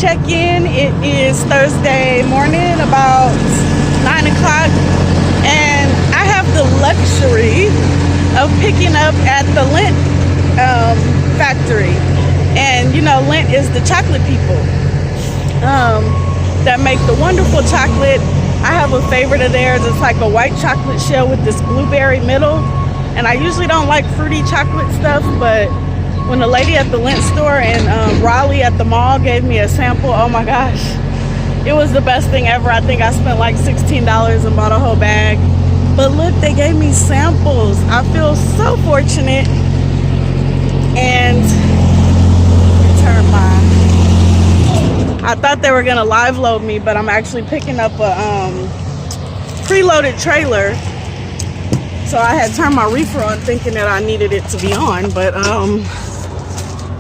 check-in. It is Thursday morning, about 9 o'clock, and I have the luxury of picking up at the Lindt factory. And you know, Lindt is the chocolate people that make the wonderful chocolate. I have a favorite of theirs. It's like a white chocolate shell with this blueberry middle, and I usually don't like fruity chocolate stuff, but when the lady at the Lindt store in Raleigh at the mall gave me a sample, oh my gosh, it was the best thing ever. I think I spent like $16 and bought a whole bag. But look, they gave me samples. I feel so fortunate. And return mine. I thought they were gonna live load me, but I'm actually picking up a preloaded trailer. So I had turned my reefer on thinking that I needed it to be on, but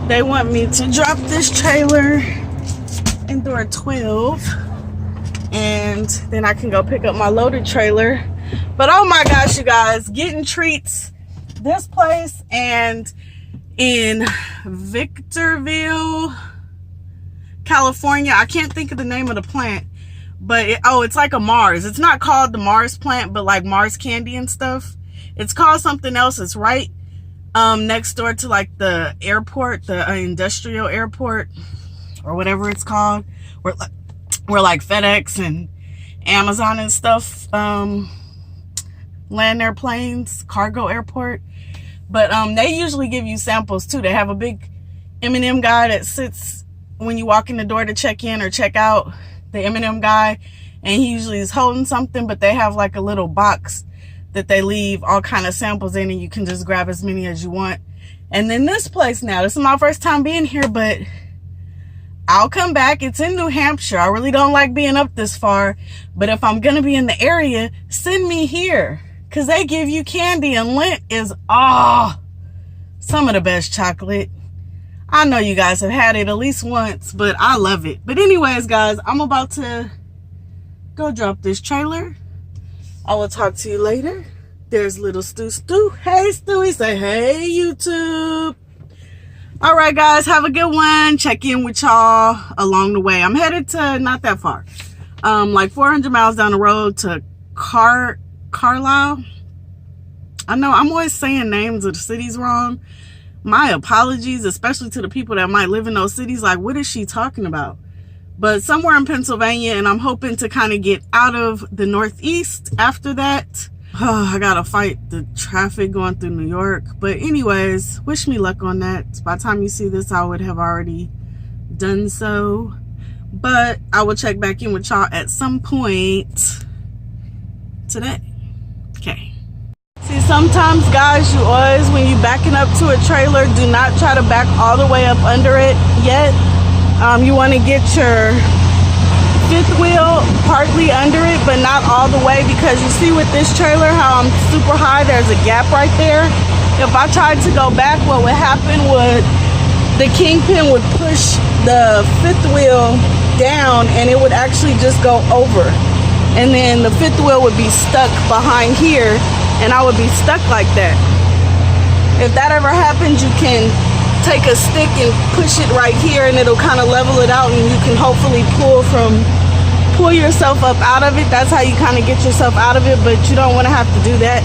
they want me to drop this trailer in door 12, and then I can go pick up my loaded trailer. But oh my gosh, you guys, getting treats. This place and in Victorville, California, I can't think of the name of the plant, but it's like a Mars. It's not called the Mars plant, but like Mars candy and stuff. It's called something else. It's right next door to like the airport, the industrial airport or whatever it's called, where like FedEx and Amazon and stuff land their planes, cargo airport. But they usually give you samples too. They have a big M&M guy that sits when you walk in the door to check in or check out, the M&M guy, and he usually is holding something, but they have like a little box that they leave all kind of samples in, and you can just grab as many as you want. And then this place, now this is my first time being here, but I'll come back. It's in New Hampshire. I really don't like being up this far, but if I'm gonna be in the area, send me here, because they give you candy, and Lindt is some of the best chocolate. I know you guys have had it at least once, but I love it. But anyways, guys, I'm about to go drop this trailer. I will talk to you later. There's little Stu. Hey, Stewie, say hey, YouTube. All right, guys, have a good one. Check in with y'all along the way. I'm headed to not that far, like 400 miles down the road to Carlisle. I know I'm always saying names of the cities wrong. My apologies, especially to the people that might live in those cities. Like, what is she talking about? But somewhere in Pennsylvania, and I'm hoping to kind of get out of the Northeast after that. I gotta fight the traffic going through New York. But anyways, wish me luck on that. By the time you see this, I would have already done so. But I will check back in with y'all at some point today. Okay. See, sometimes, guys, you always, when you backing up to a trailer, do not try to back all the way up under it yet. You want to get your fifth wheel partly under it, but not all the way, because you see with this trailer how I'm super high, there's a gap right there. If I tried to go back, what would happen would the kingpin would push the fifth wheel down, and it would actually just go over, and then the fifth wheel would be stuck behind here, and I would be stuck like that. If that ever happens, you can take a stick and push it right here, and it'll kind of level it out, and you can hopefully pull yourself up out of it. That's how you kind of get yourself out of it, but you don't want to have to do that.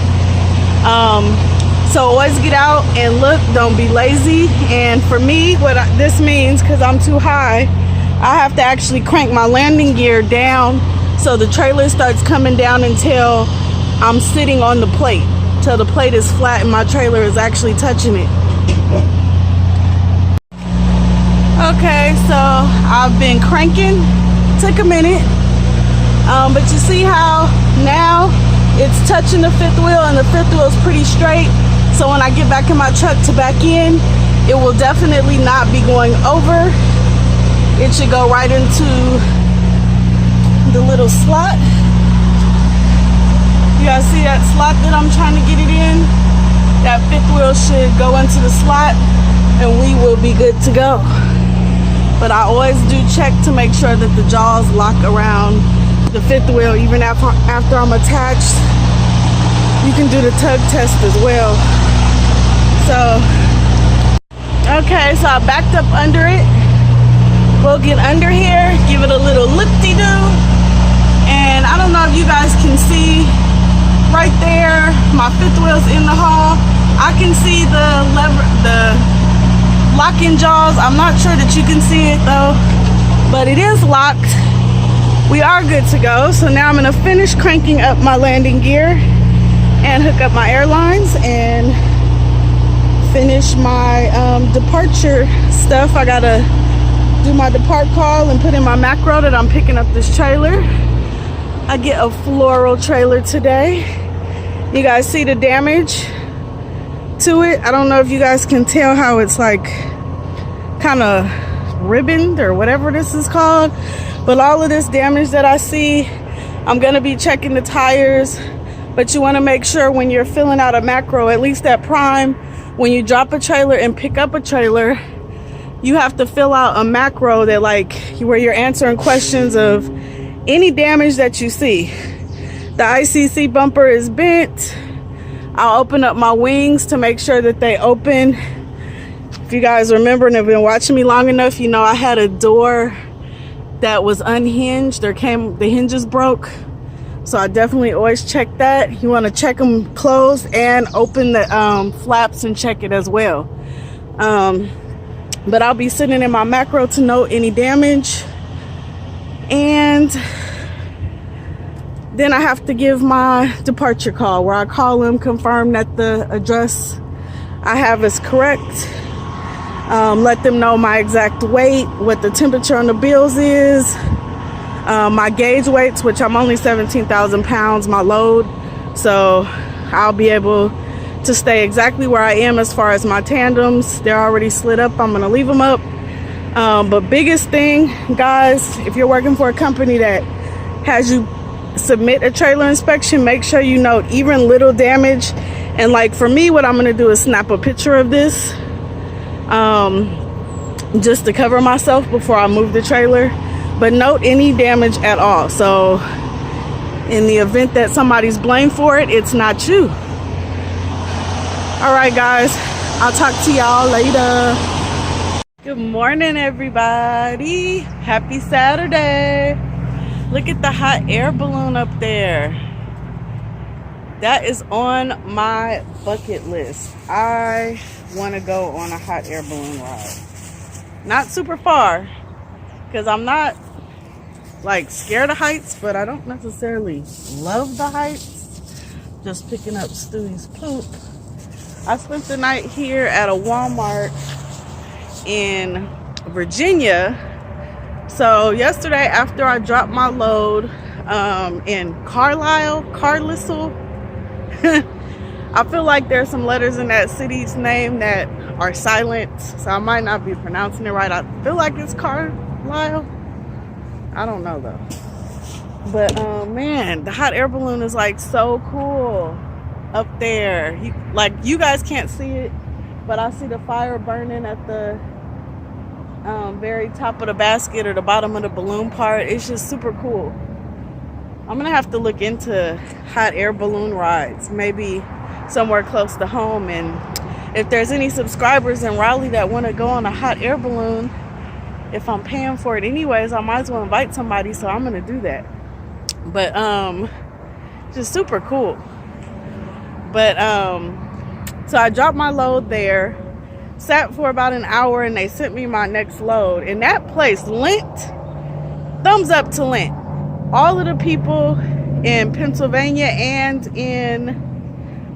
So always get out and look. Don't be lazy. And for me, this means, because I'm too high, I have to actually crank my landing gear down so the trailer starts coming down until I'm sitting on the plate, till the plate is flat and my trailer is actually touching it. Okay, so I've been cranking, took a minute, but you see how now it's touching the fifth wheel, and the fifth wheel is pretty straight. So when I get back in my truck to back in, it will definitely not be going over. It should go right into the little slot. You guys see that slot that I'm trying to get it in? That fifth wheel should go into the slot, and we will be good to go. But I always do check to make sure that the jaws lock around the fifth wheel. Even after I'm attached, you can do the tug test as well. So, okay, so I backed up under it. We'll get under here, give it a little loop-de-doo. And I don't know if you guys can see right there, my fifth wheel's in the hall. I can see the lever, the locking jaws. I'm not sure that you can see it though, but it is locked. We are good to go. So now I'm gonna finish cranking up my landing gear and hook up my airlines and finish my departure stuff. I gotta do my depart call and put in my macro that I'm picking up this trailer. I get a floral trailer today. You guys see the damage to it? I don't know if you guys can tell how it's like kind of ribboned or whatever this is called, but all of this damage that I see, I'm gonna be checking the tires. But you want to make sure when you're filling out a macro, at least at Prime, when you drop a trailer and pick up a trailer, you have to fill out a macro that like where you're answering questions of any damage that you see. The ICC bumper is bent. I'll open up my wings to make sure that they open. If you guys remember and have been watching me long enough, you know I had a door that was unhinged. The hinges broke. So I definitely always check that. You want to check them closed and open the flaps and check it as well. But I'll be sitting in my macro to note any damage. And then I have to give my departure call where I call them, confirm that the address I have is correct. Let them know my exact weight, what the temperature on the bills is, my gauge weights, which I'm only 17,000 pounds, my load. So I'll be able to stay exactly where I am as far as my tandems. They're already slid up. I'm gonna leave them up. But biggest thing, guys, if you're working for a company that has you submit a trailer inspection, make sure you note even little damage. And like for me, what I'm gonna do is snap a picture of this just to cover myself before I move the trailer. But note any damage at all. So in the event that somebody's blamed for it, it's not you. All right, guys, I'll talk to y'all later. Good morning, everybody. Happy Saturday. Look at the hot air balloon up there. That is on my bucket list. I want to go on a hot air balloon ride. Not super far, because I'm not like scared of heights, but I don't necessarily love the heights. Just picking up Stewie's poop. I spent the night here at a Walmart in Virginia. So yesterday after I dropped my load in Carlisle, I feel like there's some letters in that city's name that are silent, so I might not be pronouncing it right. I feel like it's Carlisle. I don't know though. But man, the hot air balloon is like so cool up there. You guys can't see it, but I see the fire burning at the very top of the basket or the bottom of the balloon part. It's just super cool. I'm gonna have to look into hot air balloon rides, maybe somewhere close to home. And if there's any subscribers in Raleigh that want to go on a hot air balloon, if I'm paying for it anyways, I might as well invite somebody, so I'm gonna do that. But just super cool. But so I dropped my load there, sat for about an hour, and they sent me my next load. And that place, Lent, thumbs up to Lent. All of the people in Pennsylvania and in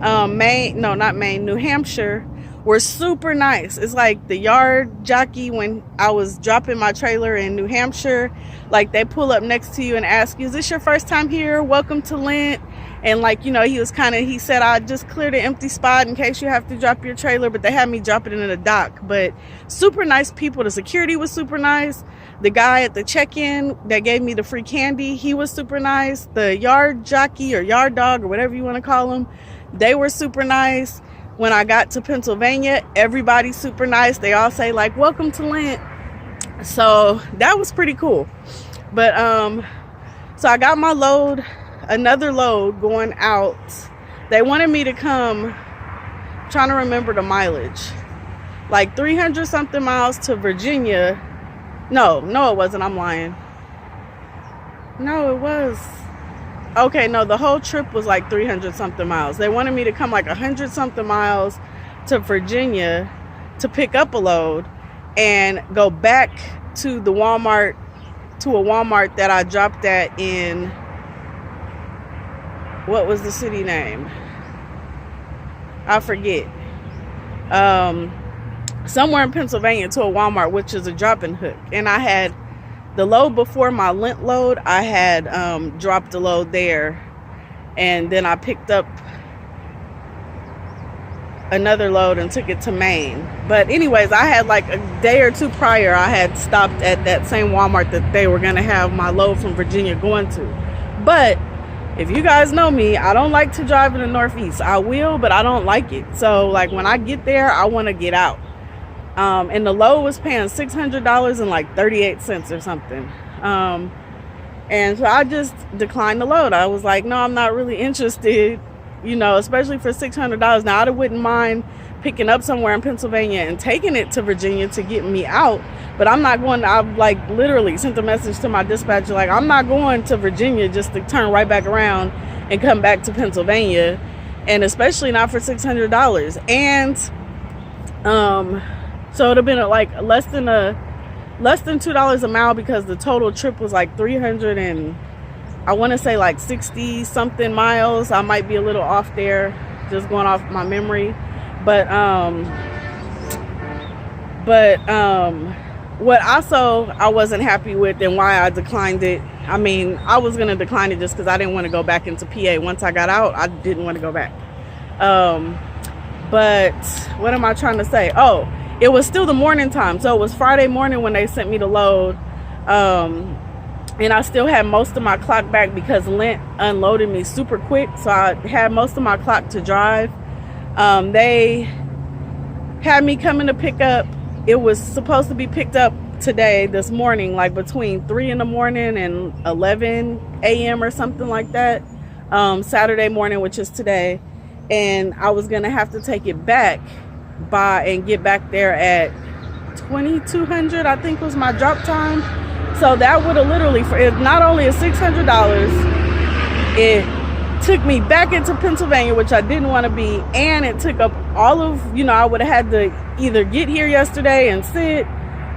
New Hampshire were super nice. It's like the yard jockey when I was dropping my trailer in New Hampshire, like they pull up next to you and ask you, is this your first time here? Welcome to Lent. And like, you know, he said, I just cleared an empty spot in case you have to drop your trailer, but they had me drop it in the dock. But super nice people. The security was super nice. The guy at the check-in that gave me the free candy, he was super nice. The yard jockey or yard dog or whatever you want to call them, they were super nice. When I got to Pennsylvania, everybody's super nice. They all say like, welcome to Lent. So that was pretty cool. But so I got my load, another load going out. They wanted me to come, I'm trying to remember the mileage, like 300 something miles to Virginia No, it wasn't. I'm lying. No, it was. Okay, no, the whole trip was like 300 something miles. They wanted me to come like 100 something miles to Virginia to pick up a load and go back to the Walmart, to a Walmart that I dropped at in, what was the city name? I forget. Somewhere in Pennsylvania, to a Walmart, which is a drop-in hook. And I had the load before my lint load, I had dropped a load there, and then I picked up another load and took it to Maine. But anyways, I had like a day or two prior, I had stopped at that same Walmart that they were going to have my load from Virginia going to. But if you guys know me, I don't like to drive in the Northeast. I will, but I don't like it. So like when I get there, I want to get out. And the load was paying $600 and like 38 cents or something. And so I just declined the load. I was like, no, I'm not really interested, you know, especially for $600. Now, I wouldn't mind picking up somewhere in Pennsylvania and taking it to Virginia to get me out. But I'm not going to, I've like literally sent a message to my dispatcher, like, I'm not going to Virginia just to turn right back around and come back to Pennsylvania. And especially not for $600. And, so it'd have been like less than $2 a mile, because the total trip was like 300 and I want to say like 60 something miles. I might be a little off there, just going off my memory. But what also I wasn't happy with and why I declined it. I mean, I was gonna decline it just because I didn't want to go back into PA. Once I got out, I didn't want to go back. But what am I trying to say? Oh, it was still the morning time. So it was Friday morning when they sent me the load. And I still had most of my clock back because Lent unloaded me super quick. So I had most of my clock to drive. They had me coming to pick up. It was supposed to be picked up today, this morning, like between 3 in the morning and 11 a.m. or something like that. Saturday morning, which is today. And I was going to have to take it back and get back there at 2200, I think was my drop time. So that would have literally, for it, not only is $600, it took me back into Pennsylvania, which I didn't want to be, and it took up all of, you know, I would have had to either get here yesterday and sit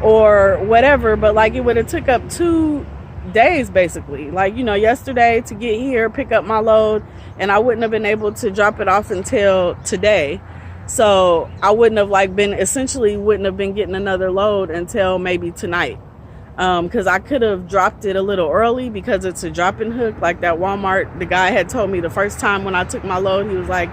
or whatever, but like it would have took up 2 days basically, like, you know, yesterday to get here, pick up my load, and I wouldn't have been able to drop it off until today. So I wouldn't have wouldn't have been getting another load until maybe tonight. Because I could have dropped it a little early because it's a drop-in hook like that Walmart. The guy had told me the first time when I took my load, he was like,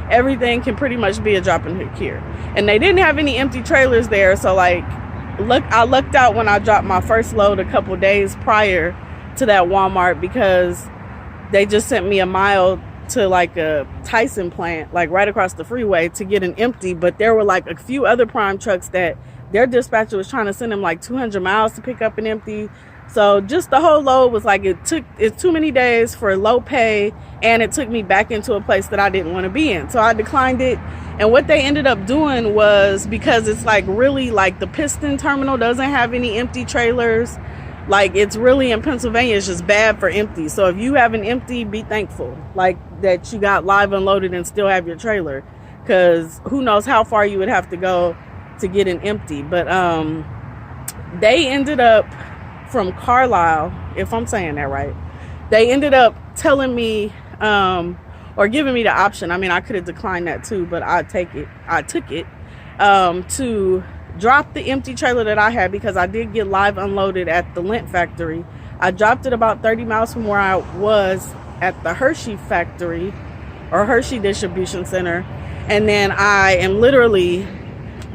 everything can pretty much be a drop-in hook here. And they didn't have any empty trailers there. So like, I lucked out when I dropped my first load a couple days prior to that Walmart, because they just sent me a mile to like a Tyson plant, like right across the freeway, to get an empty. But there were like a few other prime trucks that their dispatcher was trying to send them like 200 miles to pick up an empty. So just the whole load was like, it's too many days for low pay, and it took me back into a place that I didn't want to be in. So I declined it. And what they ended up doing was, because it's like really like the Piston terminal doesn't have any empty trailers. Like it's really, in Pennsylvania, it's just bad for empty. So if you have an empty, be thankful like that you got live unloaded and still have your trailer, because who knows how far you would have to go to get an empty. But they ended up, from Carlisle, if I'm saying that right, they ended up telling me or giving me the option. I mean, I could have declined that too, but I took it to drop the empty trailer that I had, because I did get live unloaded at the lint factory. I dropped it about 30 miles from where I was at the Hershey factory, or Hershey distribution center, and then I am literally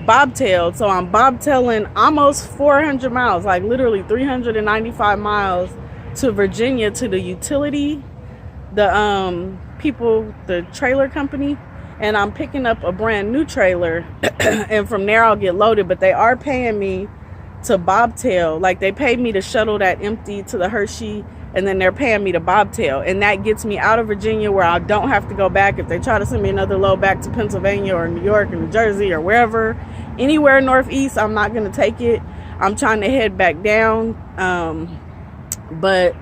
bobtailed. So I'm bobtailing almost 400 miles, like literally 395 miles to Virginia, to the utility, the people, the trailer company, and I'm picking up a brand new trailer and from there I'll get loaded. But they are paying me to bobtail, like they paid me to shuttle that empty to the Hershey, and then they're paying me to bobtail, and that gets me out of Virginia, where I don't have to go back. If they try to send me another load back to Pennsylvania or New York or New Jersey or wherever, anywhere northeast, I'm not going to take it. I'm trying to head back down. But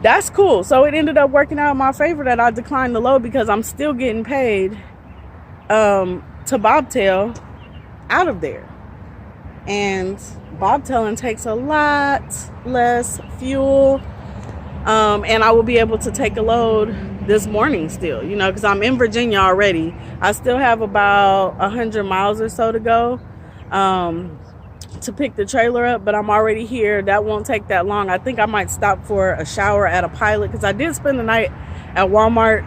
that's cool. So it ended up working out in my favor that I declined the load, because I'm still getting paid to bobtail out of there. And bobtailing takes a lot less fuel. And I will be able to take a load this morning still, you know, because I'm in Virginia already. I still have about 100 miles or so to go to pick the trailer up, but I'm already here. That won't take that long. I think I might stop for a shower at a Pilot, because I did spend the night at Walmart.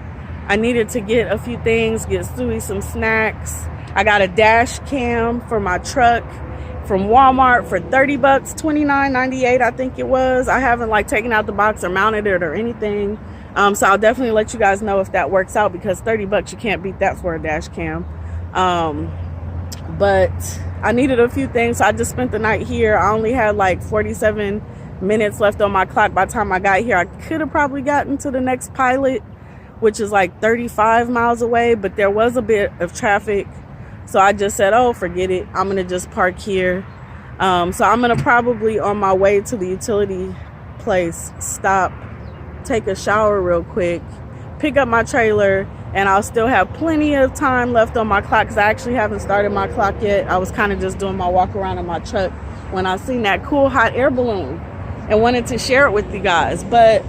I needed to get a few things, get Stewie some snacks. I got a dash cam for my truck from Walmart for 30 bucks, $29.98 I think it was. I haven't like taken out the box or mounted it or anything. So I'll definitely let you guys know if that works out, because 30 bucks, you can't beat that for a dash cam. But I needed a few things, so I just spent the night here. I only had like 47 minutes left on my clock by the time I got here. I could have probably gotten to the next Pilot, which is like 35 miles away, but there was a bit of traffic. So I just said, oh, forget it. I'm going to just park here. So I'm going to probably, on my way to the utility place, stop, take a shower real quick, pick up my trailer, and I'll still have plenty of time left on my clock, because I actually haven't started my clock yet. I was kind of just doing my walk around in my truck when I seen that cool hot air balloon and wanted to share it with you guys. But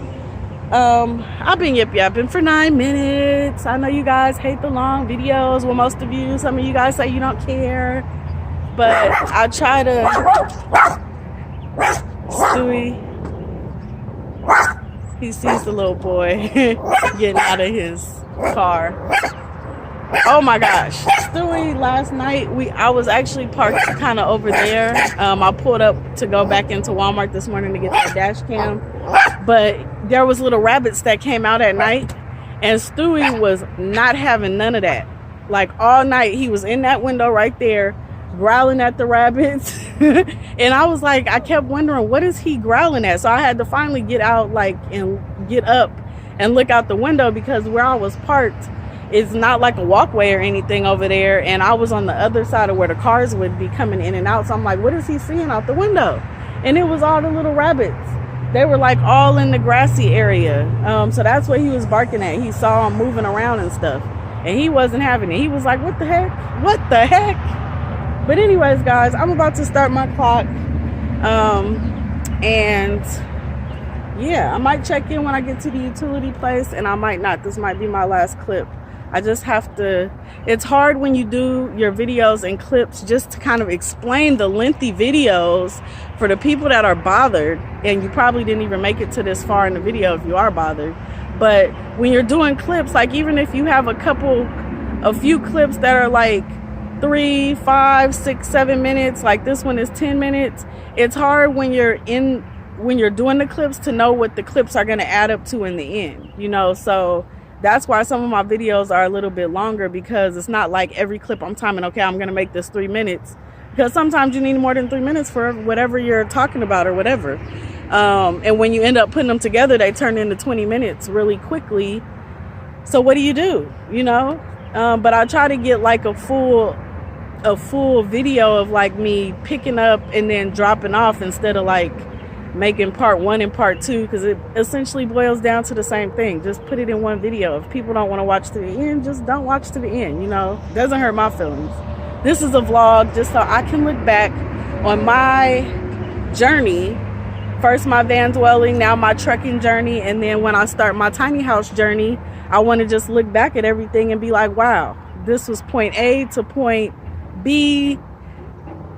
I've been yip-yapping for 9 minutes. I know you guys hate the long videos. Well, most of you, some of you guys say you don't care, but I try to. Stewie, he sees the little boy getting out of his car. Oh my gosh, Stewie, last night I was actually parked kind of over there. I pulled up to go back into Walmart this morning to get that dash cam, but there was little rabbits that came out at night, and Stewie was not having none of that. Like all night he was in that window right there growling at the rabbits. And I was like, I kept wondering, what is he growling at? So I had to finally get out, like, and get up and look out the window, because where I was parked, it's not like a walkway or anything over there, and I was on the other side of where the cars would be coming in and out. So I'm like, what is he seeing out the window? And it was all the little rabbits. They were like all in the grassy area. So that's what he was barking at. He saw them moving around and stuff, and he wasn't having it. He was like, what the heck? What the heck? But anyways, guys, I'm about to start my clock. And yeah, I might check in when I get to the utility place, and I might not. This might be my last clip. I just have to, it's hard when you do your videos and clips just to kind of explain the lengthy videos for the people that are bothered, and you probably didn't even make it to this far in the video if you are bothered. But when you're doing clips, like even if you have a few clips that are like 3, 5, 6, 7 minutes, like this one is 10 minutes, it's hard when you're doing the clips to know what the clips are going to add up to in the end, you know. So that's why some of my videos are a little bit longer, because it's not like every clip I'm timing, okay, I'm going to make this 3 minutes, because sometimes you need more than 3 minutes for whatever you're talking about or whatever. And when you end up putting them together, they turn into 20 minutes really quickly. So what do? You know? But I try to get like a full video of like me picking up and then dropping off, instead of like making part 1 and part 2, because it essentially boils down to the same thing. Just put it in one video. If people don't want to watch to the end, just don't watch to the end, you know. Doesn't hurt my feelings. This is a vlog just so I can look back on my journey. First my van dwelling, now my trucking journey, and then when I start my tiny house journey, I want to just look back at everything and be like, wow, this was point A to point B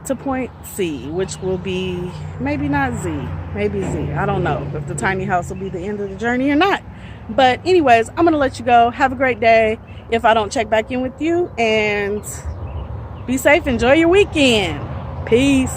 to point C, which will be maybe not Z, maybe Z. I don't know if the tiny house will be the end of the journey or not. But anyways, I'm gonna let you go. Have a great day if I don't check back in with you, and be safe. Enjoy your weekend. Peace.